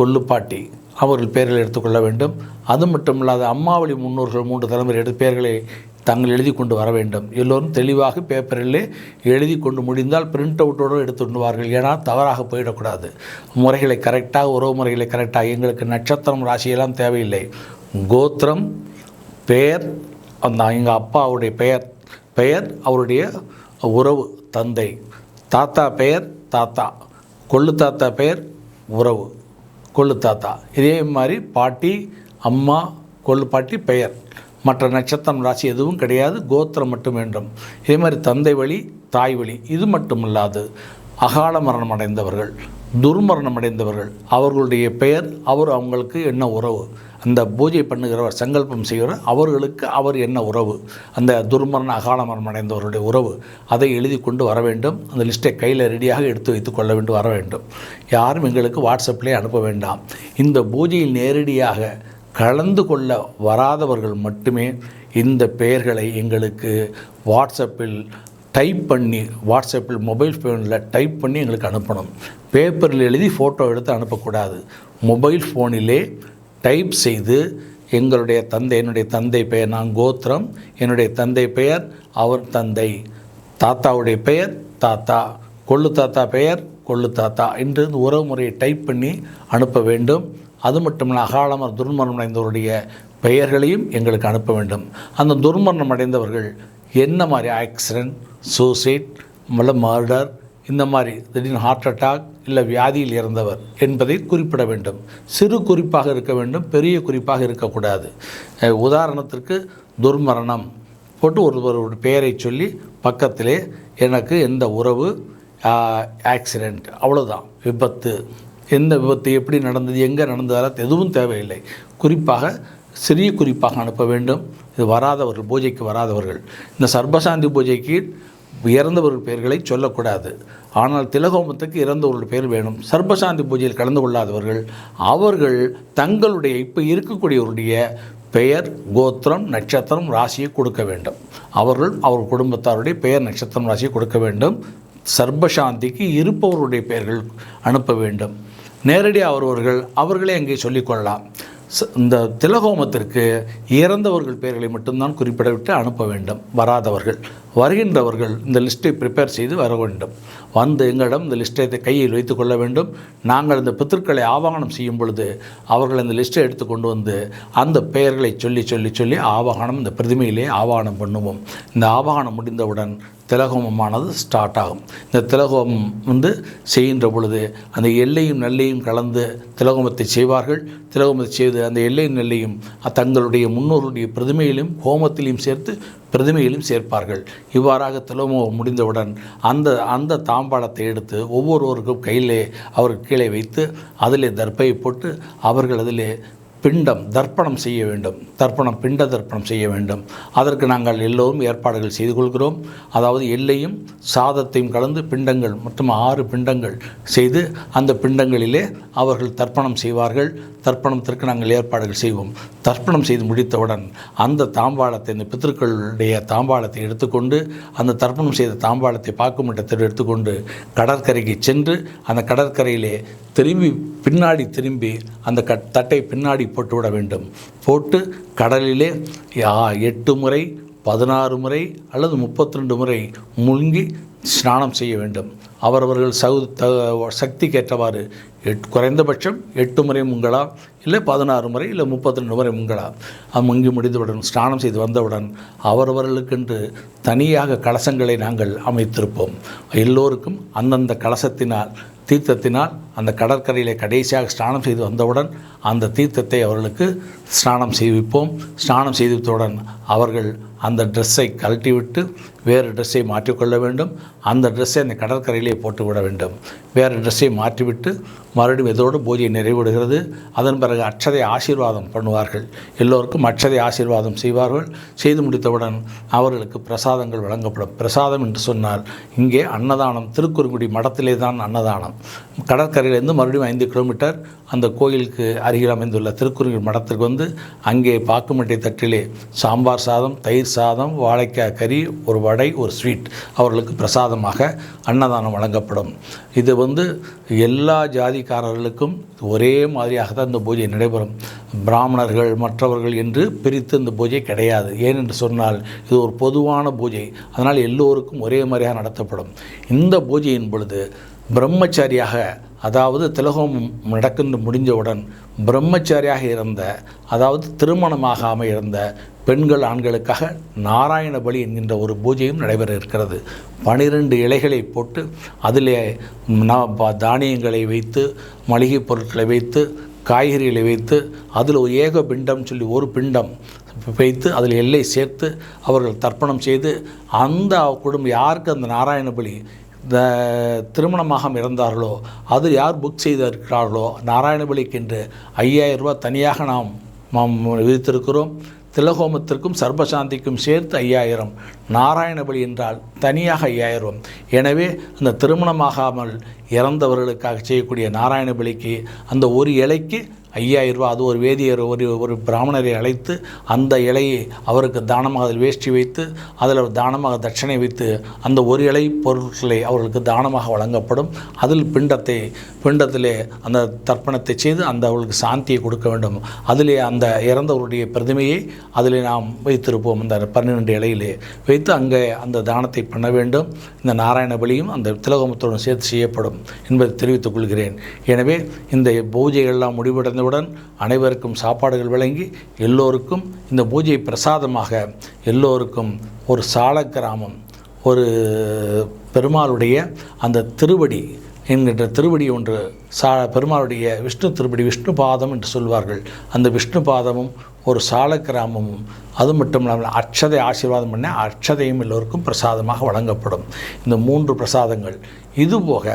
கொள்ளு பாட்டி அவர்கள் பெயர்களை எடுத்துக்கொள்ள வேண்டும். அது மட்டும் இல்லாத அம்மாவளி முன்னோர்கள் 3 தலைமுறை பெயர்களை தாங்கள் எழுதி கொண்டு வர வேண்டும். எல்லோரும் தெளிவாக பேப்பரிலே எழுதி கொண்டு முடிந்தால் பிரிண்ட் அவுட்டோடு எடுத்துடுவார்கள். ஏன்னா தவறாக போயிடக்கூடாது. முறைகளை கரெக்டாக, உறவு முறைகளை கரெக்டாக. எங்களுக்கு நட்சத்திரம் ராசியெல்லாம் தேவையில்லை. கோத்திரம், பெயர், எங்கள் அப்பாவுடைய பெயர் அவருடைய உறவு தந்தை, தாத்தா பெயர் தாத்தா, கொள்ளு தாத்தா பெயர் உறவு, கொள்ளு தாத்தா. இதே மாதிரி பாட்டி, அம்மா, கொள்ளு பாட்டி பெயர். மற்ற நட்சத்திரம் ராசி எதுவும் கிடையாது, கோத்திரம் மட்டும் வேண்டும். இதே மாதிரி தந்தை வழி, தாய் வழி. இது மட்டுமல்லாது அகால மரணம் அடைந்தவர்கள், துர்மரணம் அடைந்தவர்கள், அவர்களுடைய பெயர், அவங்களுக்கு என்ன உறவு, அந்த பூஜை பண்ணுகிறவர், சங்கல்பம் செய்கிறவர், அவர்களுக்கு அவர் என்ன உறவு, அந்த துர்மரண அகால மரணம் அடைந்தவர்களுடைய உறவு, அதை எழுதி கொண்டு வர வேண்டும். அந்த லிஸ்ட்டை கையில் ரெடியாக எடுத்து வைத்து கொள்ள வேண்டும், வர வேண்டும். யாரும் எங்களுக்கு வாட்ஸ்அப்லேயே அனுப்ப வேண்டாம். இந்த பூஜையில் நேரடியாக கலந்து கொள்ள வராதவர்கள் மட்டுமே இந்த பெயர்களை எங்களுக்கு வாட்ஸ்அப்பில் டைப் பண்ணி, வாட்ஸ்அப்பில் மொபைல் ஃபோனில் டைப் பண்ணி எங்களுக்கு அனுப்பணும். பேப்பரில் எழுதி ஃபோட்டோ எடுத்து அனுப்பக்கூடாது. மொபைல் ஃபோனிலே டைப் செய்து என்னுடைய தந்தை பெயர், நான் கோத்திரம், என்னுடைய தந்தை பெயர், அவர் தந்தை, தாத்தாவுடைய பெயர் தாத்தா, கொள்ளு தாத்தா பெயர் கொள்ளு தாத்தா என்று உறவு முறையை டைப் பண்ணி அனுப்ப வேண்டும். அது மட்டுமல்ல, அகாலமர் துர்மரணம் அடைந்தவருடைய பெயர்களையும் எங்களுக்கு அனுப்ப வேண்டும். அந்த துர்மரணம் அடைந்தவர்கள் என்ன மாதிரி ஆக்சிடென்ட், சூசைட், மர்டர், இந்த மாதிரி திடீர்னு ஹார்ட் அட்டாக் இல்லை வியாதியில் இறந்தவர் என்பதை குறிப்பிட வேண்டும். சிறு குறிப்பாக இருக்க வேண்டும், பெரிய குறிப்பாக இருக்கக்கூடாது. உதாரணத்திற்கு துர்மரணம் போட்டு ஒருவருடைய பெயரை சொல்லி பக்கத்திலே எனக்கு எந்த உறவு, ஆக்சிடெண்ட், அவ்வளோதான். விபத்து, எந்த விபத்து, எப்படி நடந்தது, எங்கே நடந்ததால் எதுவும் தேவையில்லை. குறிப்பாக சிறிய குறிப்பாக அனுப்ப வேண்டும். இது வராதவர்கள், பூஜைக்கு வராதவர்கள். இந்த சர்பசாந்தி பூஜைக்கு இறந்தவர்கள் பெயர்களை சொல்லக்கூடாது. ஆனால் திலகோமத்துக்கு இறந்தவர்கள் பெயர் வேணும். சர்பசாந்தி பூஜையில் கலந்து கொள்ளாதவர்கள் அவர்கள் தங்களுடைய இப்போ இருக்கக்கூடியவருடைய பெயர், கோத்திரம், நட்சத்திரம், ராசியை கொடுக்க வேண்டும். அவர்கள் குடும்பத்தாருடைய பெயர், நட்சத்திரம், ராசியை கொடுக்க வேண்டும். சர்பசாந்திக்கு இருப்பவருடைய பெயர்கள் அனுப்ப வேண்டும். நேரடியாக வருவர்கள் அவர்களே அங்கே சொல்லிக்கொள்ளலாம். இந்த திலகோமத்திற்கு இறந்தவர்கள் பெயர்களை மட்டும்தான் குறிப்பிடவிட்டு அனுப்ப வேண்டும். வராதவர்கள், வருகின்றவர்கள் இந்த லிஸ்ட்டை ப்ரிப்பேர் செய்து வர வேண்டும். வந்து எங்களிடம் இந்த லிஸ்ட்டை கையில் வைத்து கொள்ள வேண்டும். நாங்கள் இந்த பித்திருக்களை ஆவாகனம் செய்யும் பொழுது அவர்கள் இந்த லிஸ்ட்டை எடுத்து கொண்டு வந்து அந்த பெயர்களை சொல்லி சொல்லி சொல்லி ஆவாகனம், இந்த பிரதிமையிலே ஆவாகனம் பண்ணுவோம். இந்த ஆவாகனம் முடிந்தவுடன் திலகோமமானது ஸ்டார்ட் ஆகும். இந்த திலகோமம் செய்கின்ற பொழுது அந்த எல்லையும் நெல்லையும் கலந்து திலகோமத்தை செய்வார்கள். திலகோமத்தை செய்து அந்த எல்லையும் நெல்லையும் தங்களுடைய முன்னோருடைய பிரதிமையிலும் ஹோமத்திலையும் சேர்த்து பிரதிமையிலும் சேர்ப்பார்கள். இவ்வாறாக திலகோமம் முடிந்தவுடன் அந்த தாம்பாளத்தை எடுத்து ஒவ்வொருவருக்கும் கையிலே அவர்கள் கீழே வைத்து அதிலே தர்ப்பையை போட்டு அவர்கள் அதிலே தர்ப்பணம் செய்ய வேண்டும். பிண்ட தர்ப்பணம் செய்ய வேண்டும். அதற்கு நாங்கள் எல்லோரும் ஏற்பாடுகள் செய்து கொள்கிறோம். அதாவது எல்லையும் சாதத்தையும் கலந்து பிண்டங்கள், மொத்தம் 6 பிண்டங்கள் செய்து அந்த பிண்டங்களிலே அவர்கள் தர்ப்பணம் செய்வார்கள். தர்ப்பணத்திற்கு நாங்கள் ஏற்பாடுகள் செய்வோம். தர்ப்பணம் செய்து முடித்தவுடன் அந்த தாம்பாளத்தை, இந்த பித்திருக்களுடைய தாம்பாளத்தை எடுத்துக்கொண்டு அந்த தர்ப்பணம் செய்த தாம்பாளத்தை பாக்குமட்டத்தில் எடுத்துக்கொண்டு கடற்கரைக்கு சென்று அந்த கடற்கரையிலே பின்னாடி திரும்பி அந்த தட்டை பின்னாடி போட்டு விட வேண்டும். போட்டு கடலிலே 8 முறை, 16 முறை அல்லது 32 முறை முழுங்கி ஸ்நானம் செய்ய வேண்டும். அவரவர்கள் சக்திக்கேற்றவாறு குறைந்தபட்சம் 8 முறை முங்கலாம், இல்லை 16 முறை, இல்லை 32 முறை முங்கலாம். முங்கி முடிந்தவுடன் ஸ்நானம் செய்து வந்தவுடன் அவரவர்களுக்கென்று தனியாக கலசங்களை நாங்கள் அமைத்திருப்போம். எல்லோருக்கும் அந்தந்த கலசத்தினால், தீர்த்தத்தினால் அந்த கடற்கரையிலே கடைசியாக ஸ்நானம் செய்து வந்தவுடன் அந்த தீர்த்தத்தை அவர்களுக்கு ஸ்நானம் செய்விப்போம். ஸ்நானம் செய்தவுடன் அவர்கள் அந்த ட்ரெஸ்ஸை கழட்டிவிட்டு வேறு ட்ரெஸ்ஸை மாற்றிக்கொள்ள வேண்டும். அந்த ட்ரெஸ்ஸை அந்த கடற்கரையிலே போட்டு விட வேண்டும். வேறு ட்ரெஸ்ஸை மாற்றிவிட்டு மறுபடியும் இதோடு பூஜை நிறைவடைகிறது. அதன் பிறகு அட்சதை ஆசீர்வாதம் பண்ணுவார்கள். எல்லோருக்கும் அட்சதை ஆசீர்வாதம் செய்வார்கள். செய்து முடித்தவுடன் அவர்களுக்கு பிரசாதங்கள் வழங்கப்படும். பிரசாதம் என்று சொன்னால் இங்கே அன்னதானம், திருக்குறுங்குடி மடத்திலே தான் அன்னதானம். கடற்கரையிலேருந்து மறுபடியும் 5 கிலோமீட்டர் அந்த கோயிலுக்கு அருகில் அமைந்துள்ள திருக்குறுங்குடி மடத்திற்கு வந்து அங்கே பாக்குமட்டை தட்டிலே சாம்பார் சாதம், தயிர் சாதம், வாழைக்காய் கறி, ஒரு வடை, ஒரு ஸ்வீட் அவர்களுக்கு பிரசாதமாக அன்னதானம் வழங்கப்படும். இது எல்லா ஜாதிக்காரர்களுக்கும் ஒரே மாதிரியாக தான் இந்த பூஜை நடைபெறும். பிராமணர்கள் மற்றவர்கள் என்று பிரித்து இந்த பூஜை கிடையாது. ஏனென்று சொன்னால் இது ஒரு பொதுவான பூஜை. அதனால் எல்லோருக்கும் ஒரே மாதிரியாக நடத்தப்படும். இந்த பூஜையின் பொழுது பிரம்மச்சாரியாக, அதாவது திலகோமம் நடக்கின்ற முடிஞ்சவுடன் பிரம்மச்சாரியாக இருந்த, அதாவது திருமணமாகாமல் இருந்த பெண்கள் ஆண்களுக்காக நாராயண பலி என்கின்ற ஒரு பூஜையும் நடைபெற இருக்கிறது. 12 இலைகளை போட்டு அதிலே தானியங்களை வைத்து, மளிகை பொருட்களை வைத்து, காய்கறிகளை வைத்து அதில் ஒரு ஏக பிண்டம் சொல்லி ஒரு பிண்டம் வைத்து அதில் எல்லை சேர்த்து அவர்கள் தர்ப்பணம் செய்து அந்த குடும்பம் யாருக்கு அந்த நாராயண பலி திருமணமாக இறந்தார்களோ அது யார் புக் செய்திருக்கிறார்களோ நாராயண பலிக்கு என்று 5000 ரூபாய் தனியாக நாம் விதித்திருக்கிறோம். திலஹோமத்திற்கும் சர்பசாந்திக்கும் சேர்த்து 5000, நாராயண பலி என்றால் தனியாக 5000. எனவே அந்த திருமணமாகாமல் இறந்தவர்களுக்காக செய்யக்கூடிய நாராயண பலிக்கு அந்த ஒரு இலைக்கு 5000 ரூபா. அது ஒரு வேதியர் ஒரு பிராமணரை அழைத்து அந்த இலையை அவருக்கு தானமாக அதில் வேஷ்டி வைத்து அதில் தானமாக தட்சணை வைத்து அந்த ஒரு இலை பொருட்களை அவர்களுக்கு தானமாக வழங்கப்படும். அதில் பிண்டத்திலே அந்த தர்ப்பணத்தை செய்து அந்த அவர்களுக்கு சாந்தியை கொடுக்க வேண்டும். அதிலே அந்த இறந்தவருடைய பிரதிமையை அதில் நாம் வைத்திருப்போம். அந்த 12 இலையிலே வைத்து அங்கே அந்த தானத்தை பண்ண வேண்டும். இந்த நாராயண பலியும் அந்த திலகோமத்துடன் சேர்த்து செய்யப்படும் என்பதை தெரிவித்துக் கொள்கிறேன். எனவே இந்த பூஜைகள்லாம் முடிவடைந்தவுடன் அனைவருக்கும் சாப்பாடுகள் வழங்கி எல்லோருக்கும் இந்த பூஜை பிரசாதமாக எல்லோருக்கும் ஒரு சாலக்கிராமம், ஒரு பெருமாளுடைய அந்த திருவடி என்கின்ற திருவடி ஒன்று பெருமாளுடைய விஷ்ணு திருவடி, விஷ்ணு பாதம் என்று சொல்வார்கள். அந்த விஷ்ணு பாதமும் ஒரு சாலக்கிராமமும் அது மட்டும் இல்லாமல் அட்சதை ஆசீர்வாதம் பண்ண அட்சதையும் எல்லோருக்கும் பிரசாதமாக வழங்கப்படும். இந்த 3 பிரசாதங்கள். இதுபோக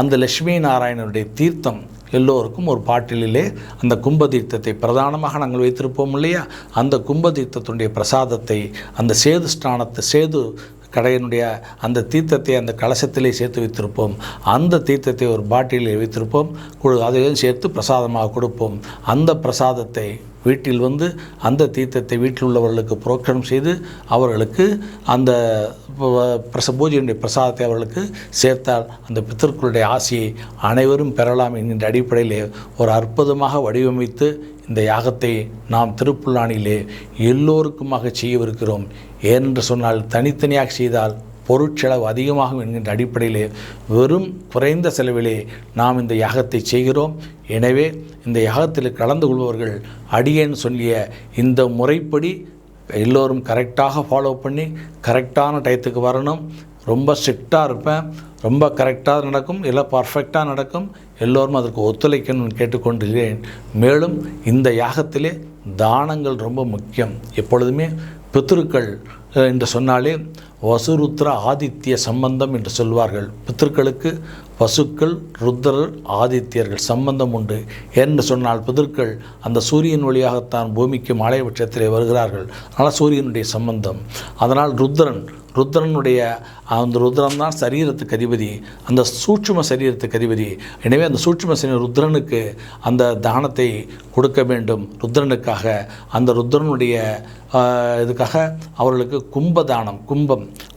அந்த லட்சுமி நாராயணனுடைய தீர்த்தம் எல்லோருக்கும் ஒரு பாட்டிலே அந்த கும்ப தீர்த்தத்தை பிரதானமாக நாங்கள் வைத்திருப்போம் இல்லையா, அந்த கும்ப தீர்த்தத்துடைய பிரசாதத்தை அந்த சேது கடையினுடைய அந்த தீர்த்தத்தை அந்த கலசத்திலே சேர்த்து வைத்திருப்போம். அந்த தீர்த்தத்தை ஒரு பாட்டிலில் வைத்திருப்போம். அதையும் சேர்த்து பிரசாதமாக கொடுப்போம். அந்த பிரசாதத்தை வீட்டில் வந்து அந்த தீர்த்தத்தை வீட்டில் உள்ளவர்களுக்கு புரோக்ஷனம் செய்து அவர்களுக்கு அந்த பூஜையினுடைய பிரசாதத்தை அவர்களுக்கு சேர்த்தால் அந்த பித்தர்களுடைய ஆசையை அனைவரும் பெறலாம் என்கின்ற அடிப்படையிலே ஒரு அற்புதமாக வடிவமைத்து இந்த யாகத்தை நாம் திருப்புல்லானிலே எல்லோருக்குமாக செய்யவிருக்கிறோம். ஏனென்று சொன்னால் தனித்தனியாக செய்தால் பொருட்செலவு அதிகமாகும் என்கின்ற அடிப்படையிலே வெறும் குறைந்த செலவிலே நாம் இந்த யாகத்தை செய்கிறோம். எனவே இந்த யாகத்தில் கலந்து கொள்பவர்கள் அடியேன் சொல்லிய இந்த முறைப்படி எல்லோரும் கரெக்டாக ஃபாலோ பண்ணி கரெக்டான டயத்துக்கு வரணும். ரொம்ப ஸ்ட்ரிக்டாக இருப்பேன், ரொம்ப கரெக்டாக நடக்கும், இல்லை பர்ஃபெக்டாக நடக்கும். எல்லோரும் அதற்கு ஒத்துழைக்கணும்னு கேட்டுக்கொண்டிருக்கிறேன். மேலும் இந்த யாகத்திலே தானங்கள் ரொம்ப முக்கியம். எப்பொழுதுமே பித்ருக்கள் என்று சொன்னாலே வசுருத்ர ஆதித்ய சம்பந்தம் என்று சொல்வார்கள். பித்ருக்களுக்கு பசுக்கள், ருத்ரர், ஆதித்யர்கள் சம்பந்தம் உண்டு என்று சொன்னால் பிதர்கள் அந்த சூரியன் வழியாகத்தான் பூமிக்கு மாலைபட்சத்திலே வருகிறார்கள். அதனால் சூரியனுடைய சம்பந்தம். அதனால் ருத்ரனுடைய அந்த ருத்ரன் தான் சரீரத்துக்கு அதிபதி, அந்த சூட்சும சரீரத்துக்கு அதிபதி. எனவே அந்த சூட்சும ருத்ரனுக்கு அந்த தானத்தை கொடுக்க வேண்டும். ருத்ரனுக்காக அந்த ருத்ரனுடைய இதுக்காக அவர்களுக்கு கும்பதானம்,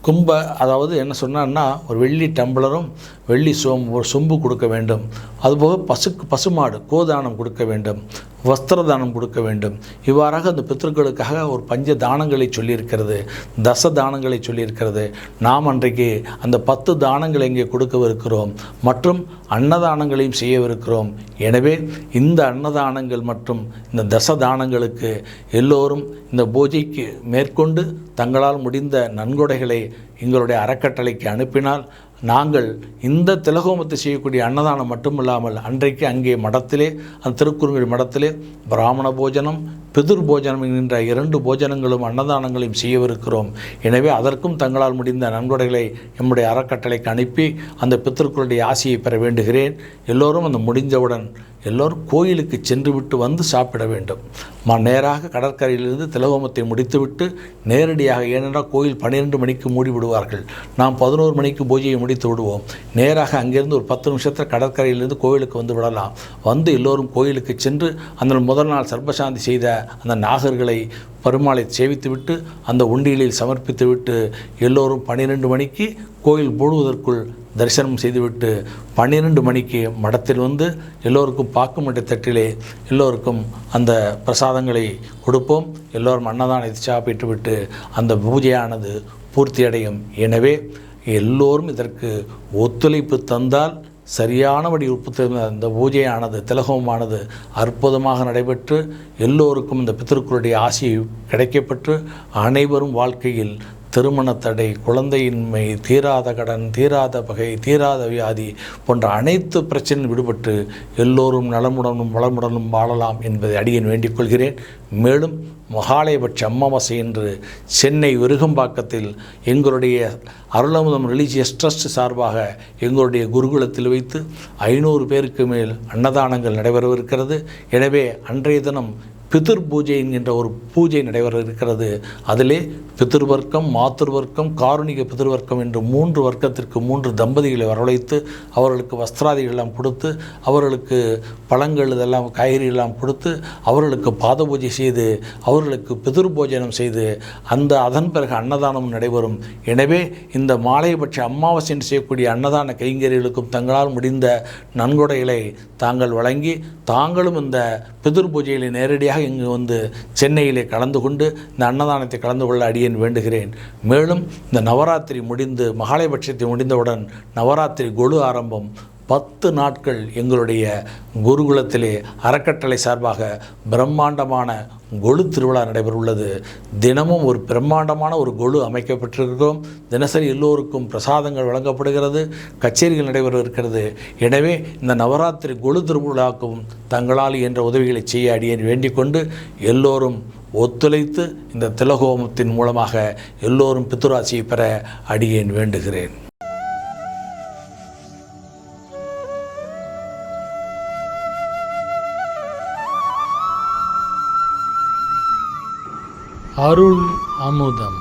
கும்ப அதாவது என்ன சொன்னான்னா ஒரு வெள்ளி டம்ளரும் வெள்ளி ஒரு சொம்பு கொடுக்க வேண்டும். அதுபோக பசுமாடு கோதானம் கொடுக்க வேண்டும், வஸ்திர தானம் கொடுக்க வேண்டும். இவ்வாறாக அந்த பித்ருக்களுக்காக ஒரு பஞ்ச தானங்களை சொல்லியிருக்கிறது, தச தானங்களை சொல்லியிருக்கிறது. நாம் அன்றைக்கு அந்த 10 தானங்களை இங்கே கொடுக்கவிருக்கிறோம் மற்றும் அன்னதானங்களையும் செய்யவிருக்கிறோம். எனவே இந்த அன்னதானங்கள் மற்றும் இந்த தச தானங்களுக்கு எல்லோரும் இந்த பூஜைக்கு மேற்கொண்டு தங்களால் முடிந்த நன்கொடைகளை எங்களுடைய அறக்கட்டளைக்கு அனுப்பினால் நாங்கள் இந்த திலகோமத்தை செய்யக்கூடிய அன்னதானம் மட்டுமில்லாமல் அன்றைக்கு அங்கே மடத்திலே அந்த திருக்குறுங்குடி மடத்திலே பிராமண போஜனம், பிதுர் போஜனம் என்கின்ற 2 போஜனங்களும் அன்னதானங்களையும் செய்யவிருக்கிறோம். எனவே அதற்கும் தங்களால் முடிந்த நன்கொடைகளை நம்முடைய அறக்கட்டளைக்கு அனுப்பி அந்த பித்திருக்களுடைய ஆசையை பெற வேண்டுகிறேன். எல்லோரும் அந்த முடிந்தவுடன் எல்லோரும் கோயிலுக்கு சென்று விட்டு வந்து சாப்பிட வேண்டும். நேராக கடற்கரையிலிருந்து திலகோமத்தை முடித்துவிட்டு நேரடியாக, ஏனென்றால் கோயில் 12 மணிக்கு மூடிவிடுவார்கள், நாம் 11 மணிக்கு பூஜையை முடித்து விடுவோம். நேராக அங்கிருந்து ஒரு 10 நிமிஷத்தில் கடற்கரையிலிருந்து கோயிலுக்கு வந்து விடலாம். வந்து எல்லோரும் கோயிலுக்கு சென்று அந்த முதல் நாள் சர்பசாந்தி செய்த அந்த நாகர்களை பெருமாளை சேவித்துவிட்டு அந்த உண்டியலில் சமர்ப்பித்துவிட்டு எல்லோரும் 12 மணிக்கு கோயில் மூடுவதற்குள் தரிசனம் செய்துவிட்டு 12 மணிக்கு மடத்தில் வந்து எல்லோருக்கும் பாக்குமட்டை தட்டிலே எல்லோருக்கும் அந்த பிரசாதங்களை கொடுப்போம். எல்லோரும் அன்னதானத்தை சாப்பிட்டு விட்டு அந்த பூஜையானது பூர்த்தியடையும். எனவே எல்லோரும் இதற்கு ஒத்துழைப்பு தந்தால் சரியானபடி அந்த பூஜையானது திலகோமமானது அற்புதமாக நடைபெற்று எல்லோருக்கும் இந்த பித்திருக்களுடைய ஆசையை கிடைக்கப்பெற்று அனைவரும் வாழ்க்கையில் திருமண தடை, குழந்தையின்மை, தீராத கடன், தீராத பகை, தீராத வியாதி போன்ற அனைத்து பிரச்சனையும் விடுபட்டு எல்லோரும் நலமுடனும் வளமுடனும் வாழலாம் என்பதை அடியேன் வேண்டிக் கொள்கிறேன். மேலும் மகாலயபட்ச அமாவாசை என்று சென்னை விருகம்பாக்கத்தில் எங்களுடைய அருளமுதம் ரிலீஜியஸ் ட்ரஸ்ட் சார்பாக எங்களுடைய குருகுலத்தில் வைத்து 500 பேருக்கு மேல் அன்னதானங்கள் நடைபெறவிருக்கிறது. எனவே அன்றைய தினம் பிதிர் பூஜை என்கின்ற ஒரு பூஜை நடைபெற இருக்கிறது. அதிலே பிதிர்வர்க்கம், மாத்திருவர்க்கம், காருணிக பிதிர்வர்க்கம் என்று 3 வர்க்கத்திற்கு 3 தம்பதிகளை வரவழைத்து அவர்களுக்கு வஸ்திராதிகள் எல்லாம் கொடுத்து, அவர்களுக்கு பழங்கள் இதெல்லாம் காய்கறி எல்லாம் கொடுத்து, அவர்களுக்கு பாத பூஜை செய்து, அவர்களுக்கு பிதிர் போஜனம் செய்து அதன் பிறகு அன்னதானம் நடைபெறும். எனவே இந்த மாலைபட்ச அமாவாசை என்று செய்யக்கூடிய அன்னதான கைங்கரிகளுக்கும் தங்களால் முடிந்த நன்கொடைகளை தாங்கள் வழங்கி தாங்களும் இந்த பிதிர் பூஜைகளை நேரடியாக இங்கு வந்து சென்னையிலே கலந்து கொண்டு இந்த அன்னதானத்தை கலந்து கொள்ள அடியேன் வேண்டுகிறேன். மேலும் இந்த நவராத்திரி முடிந்து மகாலயபட்சத்தை முடிந்தவுடன் நவராத்திரி கொலு ஆரம்பம். 10 நாட்கள் எங்களுடைய குருகுலத்திலே அறக்கட்டளை சார்பாக பிரம்மாண்டமான கொலு திருவிழா நடைபெறவுள்ளது. தினமும் ஒரு பிரம்மாண்டமான ஒரு கொலு அமைக்கப்பட்டிருக்கிறோம். தினசரி எல்லோருக்கும் பிரசாதங்கள் வழங்கப்படுகிறது, கச்சேரிகள் நடைபெற இருக்கிறது. எனவே இந்த நவராத்திரி கொலு திருவிழாவுக்கும் தங்களால் என்ற உதவிகளை செய்ய அடியேன் வேண்டிக் கொண்டு எல்லோரும் ஒத்துழைத்து இந்த திலகோமத்தின் மூலமாக எல்லோரும் பித்ருராசியை பெற அடியேன் வேண்டுகிறேன். அருள் அமுதம்.